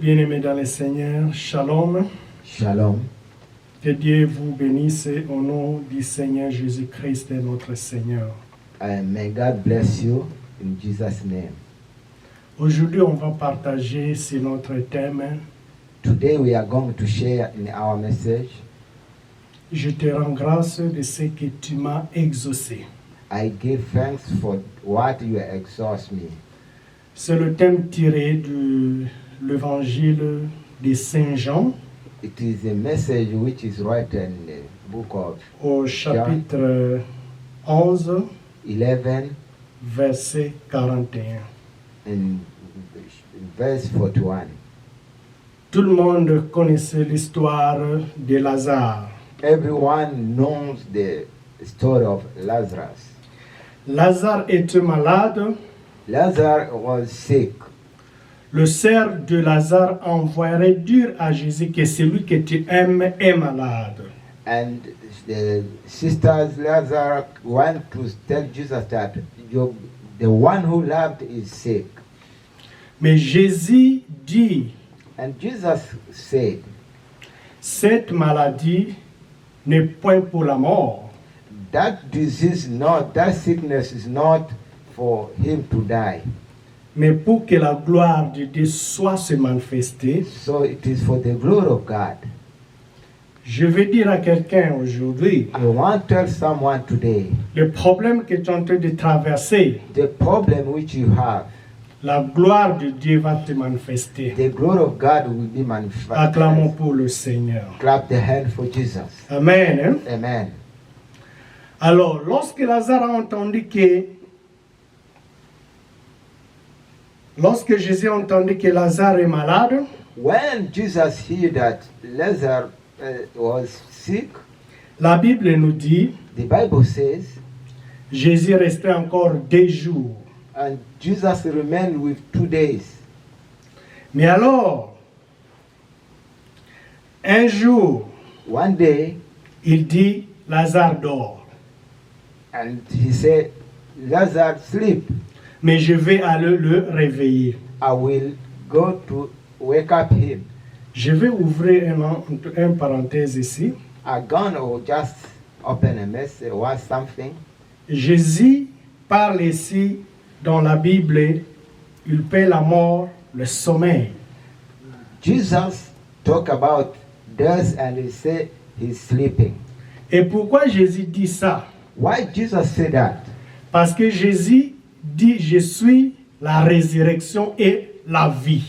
Bien-aimés dans le Seigneur, Shalom. Shalom. Que Dieu vous bénisse au nom du Seigneur Jésus-Christ, notre Seigneur. May God bless you in Jesus' name. Aujourd'hui, on va partager sur notre thème. Today we are going to share in our message. Je te rends grâce de ce que tu m'as exaucé. I give thanks for what you exhaust me. C'est le thème tiré de l'évangile de Saint Jean, It is a message which is written in the book of au chapitre 11, 11 verset 41. and verse 41. Tout le monde connaissait l'histoire de Lazare. Everyone knows the story of Lazarus. Lazare était malade. Lazarus was sick. Le sœur de Lazare envoierait dire à Jésus que celui que tu aimes est malade. And the sisters Lazarus went to tell Jesus that the one who loved is sick. Mais Jésus dit, And Jesus said, cette maladie n'est point pour la mort, that disease that sickness is not for him to die. mais pour que la gloire de Dieu soit se manifester. So it is for the glory of God. Je vais dire à quelqu'un aujourd'hui, I want to tell someone today, le problème que tu es en train de traverser, the problem which you have, la gloire de Dieu va te manifester. the glory of God will be manifested. Acclamons pour le Seigneur. Clap the hand for Jesus. Amen. Hein? Amen. Alors, lorsque Lazare a entendu Lorsque Jésus a entendu que Lazare est malade, When Jesus heard that Lazarus was sick, la Bible nous dit, the Bible says, Jésus restait encore 2 jours. and Jesus remained with 2 days. Mais alors, un jour, One day, il dit, Lazare dort, and he said, Lazarus, sleep. mais je vais aller le réveiller. I will go to wake up him. Je vais ouvrir un parenthèse ici. I'm gonna just open a message or something. Jésus parle ici dans la Bible, il paie la mort, le sommeil. Jesus talk about death and he said he's sleeping. Et pourquoi Jésus dit ça? Why Jesus said that? Parce que Jésus dit, je suis la résurrection et la vie.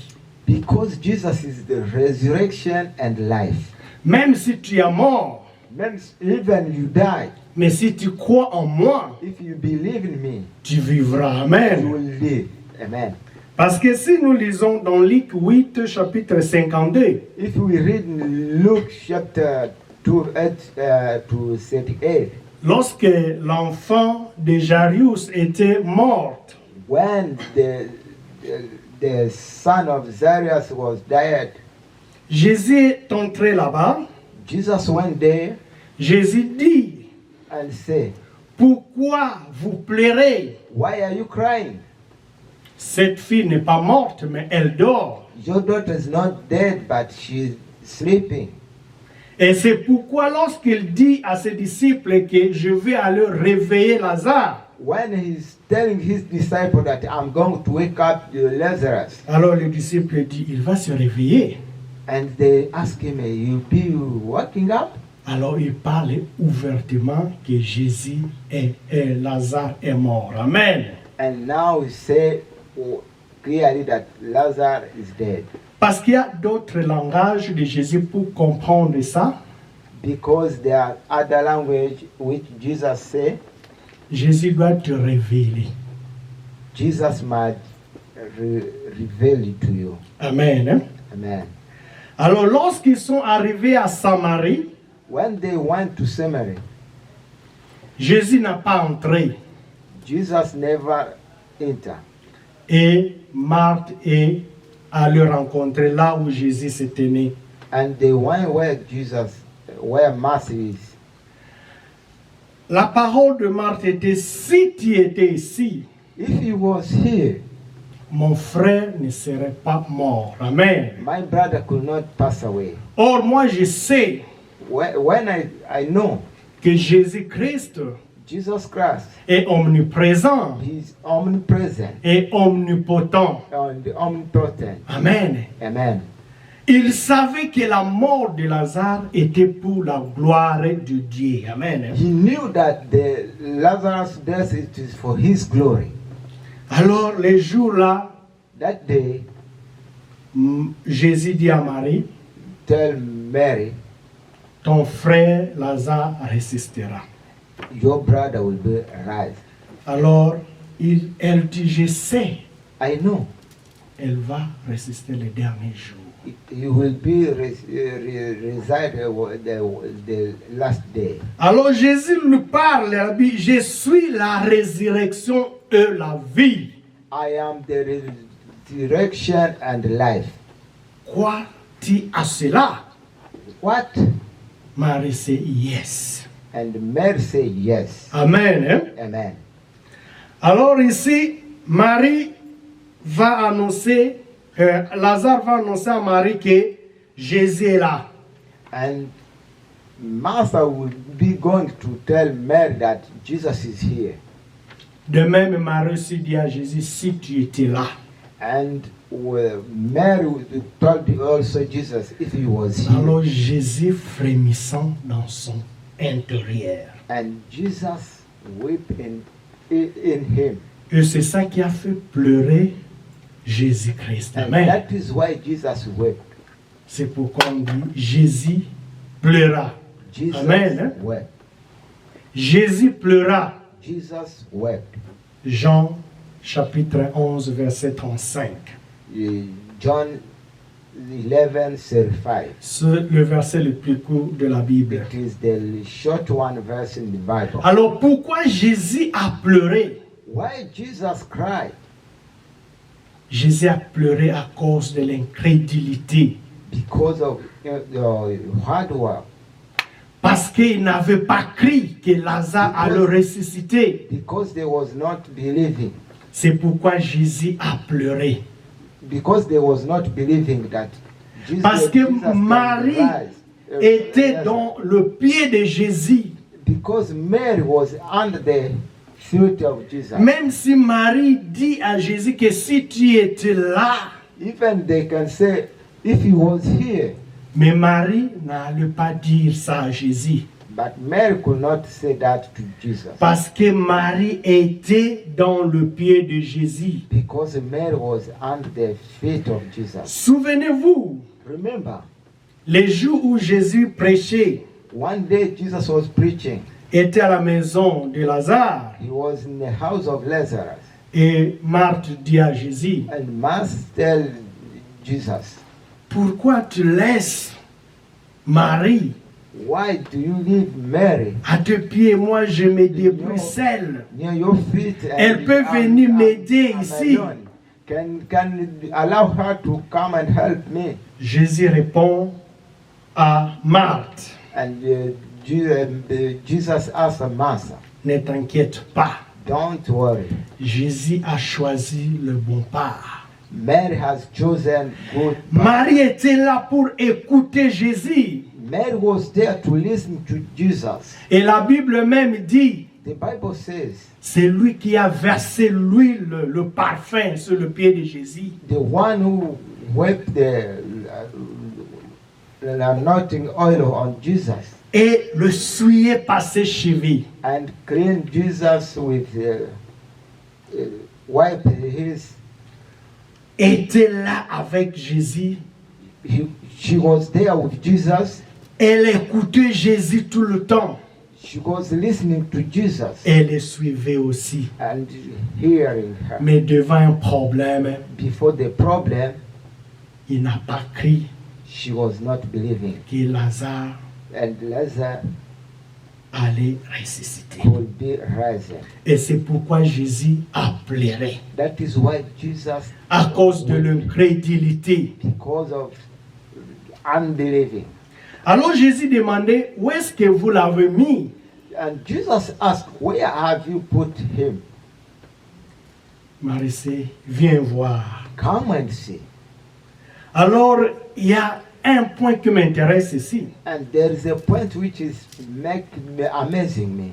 Because Jesus is the resurrection and life. Même si tu es mort, Even you die, mais si tu crois en moi, if you believe in me, tu vivras. you Amen. will live. Amen. Parce que si nous lisons dans Luc 8, chapitre 52, If we read in Luke chapter 2, 8 to 38, lorsque l'enfant de Jairus était mort, when the son of Zarias was dead, Jésus est entré là-bas. Jesus went there Jésus dit, and said, pourquoi vous pleurez? why are you crying? Cette fille n'est pas morte, mais elle dort. Your daughter is not dead, but she's sleeping. Et c'est pourquoi lorsqu'il dit à ses disciples que je vais aller réveiller Lazare, When he's telling his disciple that I'm going to wake up Lazarus, alors le disciple dit, il va se réveiller. and they ask him, you'll be waking up? Alors il parle ouvertement que Jésus et Lazare est mort. Amen. And now he say clearly that Lazarus is dead. Parce qu'il y a d'autres langages de Jésus pour comprendre ça. Because there are other language which Jesus say, Jésus doit te révéler. Jesus might reveal it to you. Amen. Hein? Amen. Alors lorsqu'ils sont arrivés à Samarie, When they went to Samaria, Jésus n'a pas entré. Jesus never entered. Et Marthe est allée rencontrer là où Jésus se tenait. And they went where Martha is. La parole de Marthe était, si tu étais ici, If he was here, mon frère ne serait pas mort. Amen. My brother could not pass away. Or, moi, je sais When I know que Jésus-Christ Jesus Christ, est omniprésent He's omnipresent et omnipotent. and omnipotent. Amen. Amen. Il savait que la mort de Lazare était pour la gloire de Dieu. Amen. He knew that the Lazarus' death it is for His glory. Alors, les jours-là, That day, Jésus dit à Marie, tell Mary, ton frère Lazare résistera. your brother will be rise. Alors, elle dit, je sais, I know elle va résister les derniers jours. he will be reside the last day. Alors Jésus lui parle, il dit, je suis la résurrection et la vie. I am the resurrection and life. Crois-tu à cela? What? Marie dit yes. And Mary say yes. Amen. Hein? Amen. Alors ici, Marie va annoncer, Lazare va annoncer à Marie que Jésus est là. And Martha will be going to tell Mary that Jesus is here. De même, Marie se dit à Jésus, si tu étais là. And Mary told also Jesus if he was here. Alors Jésus frémissant dans son intérieur. And Jesus wept in him. Et c'est ça qui a fait pleurer Jésus-Christ. And Amen. that is why Jesus wept. C'est pourquoi on dit Jésus pleura. Jesus Amen, hein? wept. Jésus pleura. Jesus wept. Jean chapitre 11 verset 35. John 11:35. C'est le verset le plus court de la Bible. It is the short one verse in the Bible. Alors pourquoi Jésus a pleuré? Why Jesus cried? Jésus a pleuré à cause de l'incrédulité. Because of hard work. Parce qu'il n'avait pas cru que Lazare allait ressusciter. Because they was not believing. C'est pourquoi Jésus a pleuré. Because they was not believing that Jesus, Parce que Jesus can Marie rise. était dans le pied de Jésus. Because Mary was under the feet of Jesus. Même si Marie dit à Jésus que si tu étais là, Even they can say, if he was here. mais Marie n'allait pas dire ça à Jésus. But Mary could not say that to Jesus. Parce que Marie était dans le pied de Jésus. Because Mary was under the feet of Jesus. Souvenez-vous, Remember, les jours où Jésus prêchait, one day Jesus was preaching. était à la maison de Lazare. He was in the house of Lazarus. Et Marthe dit à Jésus, And Martha tell Jesus, pourquoi tu laisses Marie why do you leave Mary à tes pieds? Moi, je me débrouille seule. near your feet? And Elle peut venir m'aider ici. alone? Can allow her to come and help me? Jésus répond à Marthe, And Jesus asked Martha, ne t'inquiète pas. don't worry. Jésus a choisi le bon part. Mary has chosen good. Marie était là pour écouter Jésus. Mary was there to listen to Jesus. Et la Bible même dit, The Bible says, c'est lui qui a versé l'huile, le parfum sur le pied de Jésus. the one who wiped the anointing oil on Jesus Et le souillait par ses cheveux. and cleaned Jesus with wiped his. Était là avec Jésus. She was there with Jesus. Elle écoutait Jésus tout le temps. She was listening to Jesus Elle le suivait aussi. and hearing her. Mais devant un problème, Before the problem, il n'a pas cru she was not believing. que Lazare And Lazarus allait ressusciter. will be rising. Et c'est pourquoi Jésus a pleuré. That is why Jesus, À cause de l'incrédulité. because of unbelieving. Alors Jésus demandait, où est-ce que vous l'avez mis? And Jesus asked, where have you put him? Marie, viens voir. Come and see. Alors, il y a un point qui m'intéresse ici. And there is a point which is amazing me.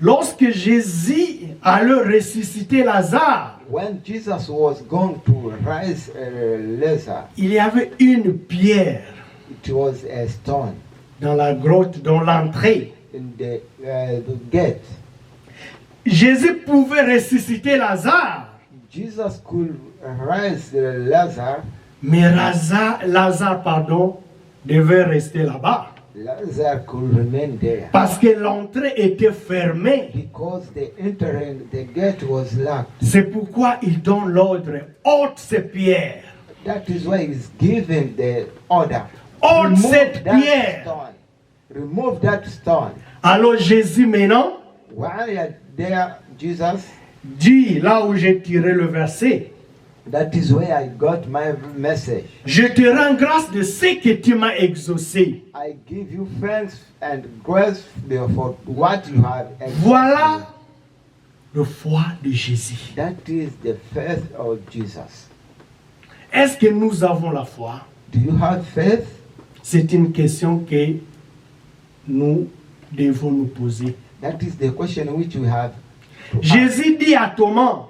Lorsque Jésus allait ressusciter Lazare, When Jesus was going to rise Lazarus, il y avait une pierre it was a stone dans la grotte, dans l'entrée. in the gate. Jésus pouvait ressusciter Lazare, Jesus could rise Lazarus. mais Lazare, devait rester là-bas. Lazarus could remain there Parce que l'entrée était fermée. because the gate was locked. C'est pourquoi il donne l'ordre, ôte ces pierres. That is why he's giving the order. Ôte cette that pierre. stone. Remove that stone. Alors Jésus maintenant While you're there, Jesus, dit, là où j'ai tiré le verset, that is where I got my message. je te rends grâce de ce que tu m'as exaucé. I give you thanks and grace for what you have exalted. Voilà le foi de Jésus. That is the faith of Jesus. Est-ce que nous avons la foi? Do you have faith? C'est une question que nous devons nous poser. That is the question which we have to ask. Jésus dit à Thomas,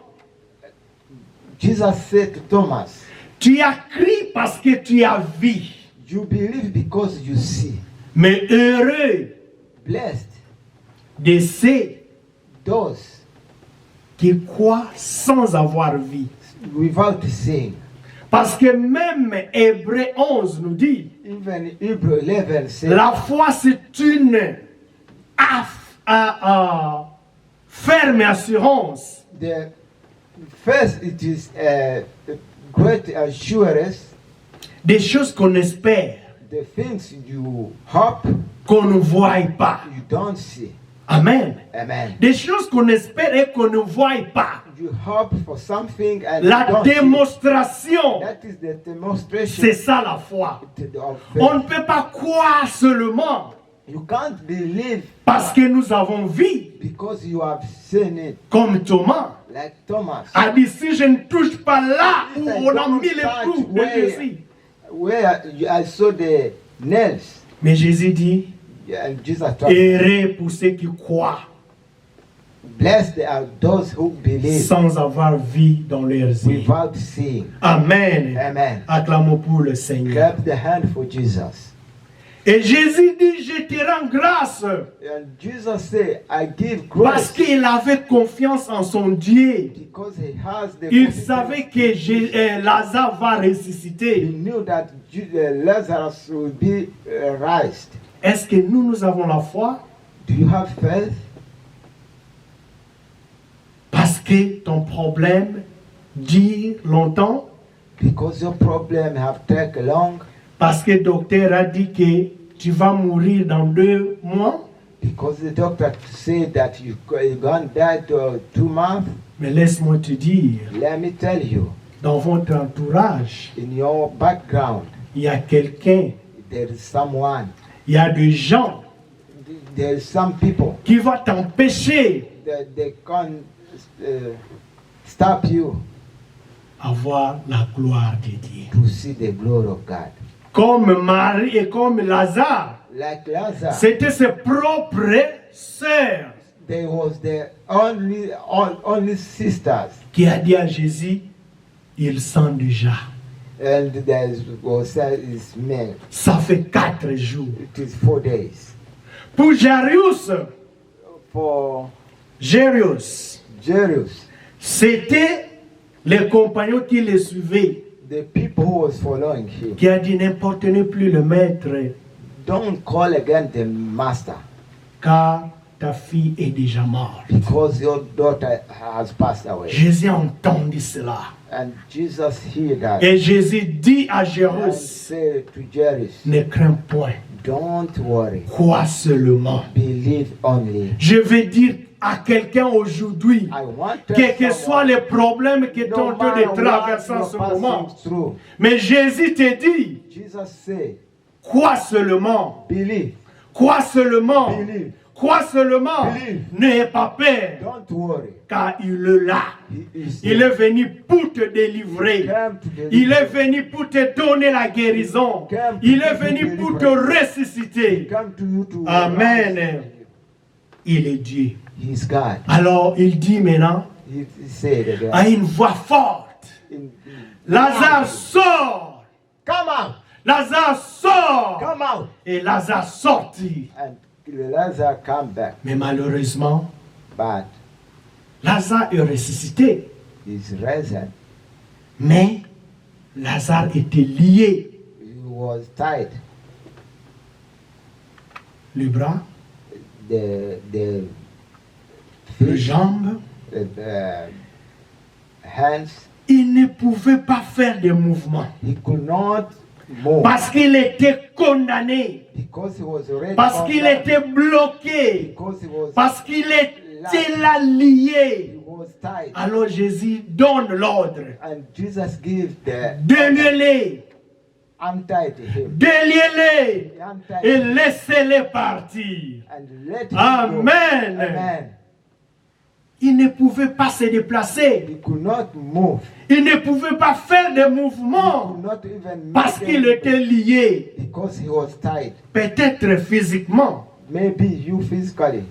Jesus said to Thomas, tu as cru parce que tu as vu, you believe because you see. mais heureux Blessed de ceux those qui croient sans avoir vu. without seeing. Parce que même Hébreu 11 nous dit, Even Hebrew 11 says, la foi c'est une ferme assurance the first it is a great assurance, des choses qu'on espère, the things you hope qu'on ne voit pas. you don't see. Amen. Amen. Des choses qu'on espère et qu'on ne voit pas. You hope for something and La you don't see. démonstration, That is the demonstration c'est ça la foi. of On ne faith. peut pas croire seulement You can't believe parce que nous avons vu, because you have seen it. comme Thomas Like Thomas, a dit, si je ne touche pas là où If I on a don't mis les touch clous de Jésus. where I saw the nails, Mais Jésus dit, and Jesus told me, heureux pour ceux qui croient blessed are those who believe sans avoir vu dans leurs yeux. without seeing. Amen. Amen. Acclamons pour le Seigneur. Clap the hand for Jesus. Et Jésus dit, je te rends grâce And Jesus said, I give parce grace qu'il avait confiance en son Dieu. because he has the Il confidence. savait que Lazare va He ressusciter. knew that Lazarus will be raised. Est-ce que nous avons la foi? Do you have faith? Parce que ton problème dure longtemps? Because your problem have taken long? Parce que le docteur a dit que tu vas mourir dans 2 mois? Because the doctor said that you're going to die to 2 months? Mais laisse-moi te dire, Let me tell you, dans votre entourage, in your background, il y a quelqu'un, there is someone, il y a des gens there is some people qui vont t'empêcher that they can stop you d'avoir la gloire de Dieu. to see the glory of God. Comme Marie et comme Lazare, Like Lazarus, c'était ses propres sœurs there was the only sisters, qui a dit à Jésus, il sent déjà. and there was his men. Ça fait 4 jours. It is 4 days. Pour Jairus, For Jairus, c'était les compagnons qui le suivaient, the people who was following him, qui a dit n'importez plus le maître, don't call again the master, car ta fille est déjà morte. because your daughter has passed away. Jésus a entendu cela. And Jesus heard that Et Jésus dit à and Jairus, said to Jairus, ne crains point, don't worry, crois seulement. believe only. Je vais dire à quelqu'un aujourd'hui, I want to quels que soient les problèmes que tu es en train de traverser en ce moment, through. mais Jésus te dit, Jesus said, crois seulement, believe, crois seulement, believe, Crois seulement, Believe. n'aie pas peur, Don't worry. car il est là. He is Il est venu pour te délivrer. Come to deliver. Il est venu pour te donner la guérison. Il est venu pour te ressusciter. Come to you to Amen. Il est Dieu. He is God. Alors il dit maintenant He said again. à une voix forte, Lazare sort. Come out. Lazare sort. Come out. Et Lazare sortit. And Lazarus come back. Mais malheureusement, But Lazare est ressuscité. he's risen. Mais Lazare était lié. He was tied. Les bras, The les feet, jambes. the hands. Il ne pouvait pas faire de mouvement. He could not move Parce qu'il était condamné. because he was already Parce qu'il condemned. était bloqué. Because he was Parce qu'il était là lié. he was tied. Alors Jésus donne l'ordre. And Jesus gave the Déliez-les. untied him. Déliez-les. He untied Et him laissez-les partir. and let him Amen. go. Amen. Il ne pouvait pas se déplacer. He could not move. Il ne pouvait pas faire de He could mouvement. not even Parce make qu'il any- était lié. because he was tied. Peut-être physiquement. Maybe you physically,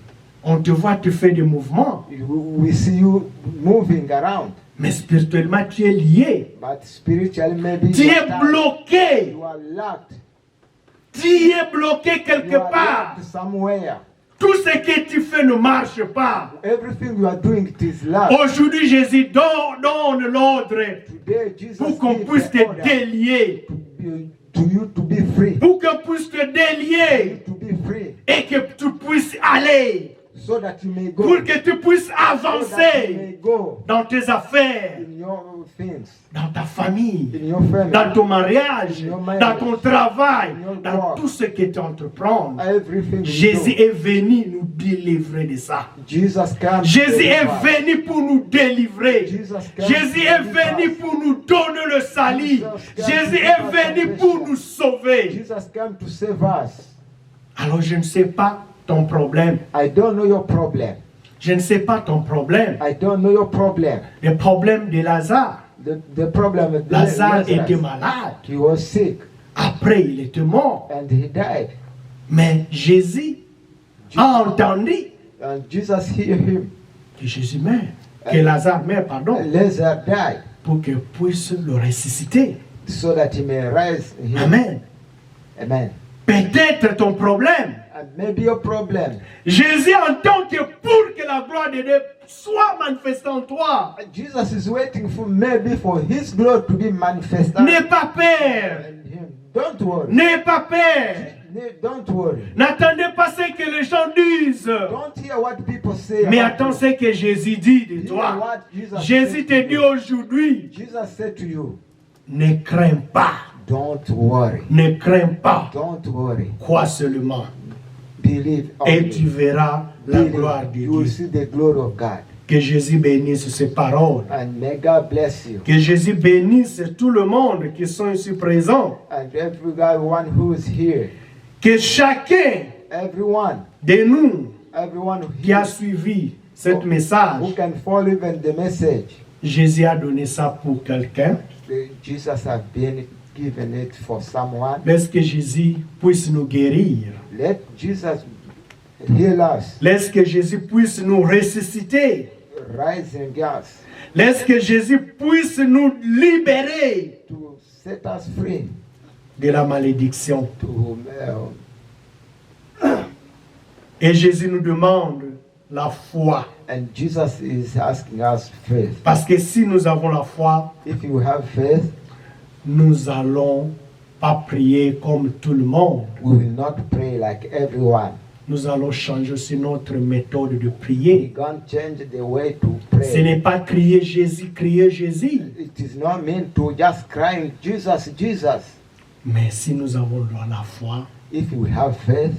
On te voit, tu fais des mouvements. we see you moving around, Mais spirituellement, tu es lié. but spiritually maybe Tu you es are tied. bloqué. You are locked. Tu es bloqué You quelque are part. locked somewhere. Tout ce que tu fais ne marche pas. Everything you are doing, it is locked. Aujourd'hui, Jésus donne l'ordre Today, Jesus pour qu'on gave puisse the te order délier. to you to be free. Pour qu'on puisse te délier To be free. et que tu puisses aller. So that you may go. Pour que tu puisses So that you avancer may go dans tes affaires, in your things, dans ta famille, in your family, dans ton mariage, dans ton travail, dans tout ce que tu entreprends. everything you Jésus do. est venu nous délivrer de ça. Jesus came. Jésus est venu pour nous délivrer. Jesus came Jésus to est deliver venu us. pour nous donner le salut. Jésus est venu pour nous sauver. Jesus came to save us. Alors je ne sais pas ton problème. I don't know your problem. Je ne sais pas ton problème. I don't know your problem. Le problème de Lazare. The problem with Lazare Lazarus. était malade. He was sick Après, il était mort. and he died. Mais Jésus a entendu And Jesus healed him. que Jésus meurt. Que Lazare meurt, pardon. Lazarus died Pour qu'il puisse le ressusciter. so that he may rise. Amen. Amen. Peut-être ton problème. And maybe your problem. Jésus entend que pour que la gloire de Dieu soit manifestée en toi. Jesus is waiting for maybe for his glory to be manifested N'aie pas peur. in him. Don't worry. N'aie pas peur. Don't worry. N'attendez pas ce que les gens disent. Don't hear what people say. Mais about attends you. ce que Jésus dit de Hear toi. what Jesus Jésus said te to dit you. aujourd'hui, Jesus said to you, ne crains pas. don't worry. Ne crains pas. Don't worry. Crois seulement. Believe Et tu only. verras la gloire de You will Dieu. see the glory of God. Que Jésus bénisse ces paroles. And may God bless you. Que Jésus bénisse tout le monde qui sont ici présents. And everyone who is here, Que chacun everyone de nous who qui a hears, suivi ce who message, can follow even the message. Jésus a donné ça pour quelqu'un. Jesus has been given it for someone. Laisse que Jésus puisse nous guérir. Let Jesus heal us, Laisse que Jésus puisse nous ressusciter. rise in us, Laisse que Jésus puisse nous libérer to set us free. de la malédiction. To Et Jésus nous demande la foi. and Jesus is asking us faith. Parce que si nous avons la foi, If you have faith, nous allons pas prier comme tout le monde. we will not pray like everyone. Nous allons changer aussi notre méthode de We prier. can't change the way to Ce pray. n'est pas crier Jésus, crier Jésus. It is not meant to just crying Jesus, Jesus. Mais si nous avons la foi, If we have faith,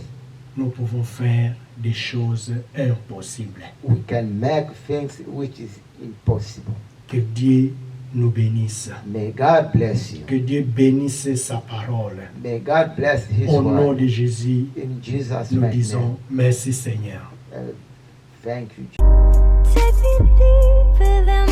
nous pouvons faire des choses impossibles. we can make things which is impossible. Que Dieu nous bénisse. May God bless you. Que Dieu bénisse sa parole. May God bless His Au nom word. de Jésus, In Jesus' nous mighty disons name. merci Seigneur. Thank you. Take me deeper than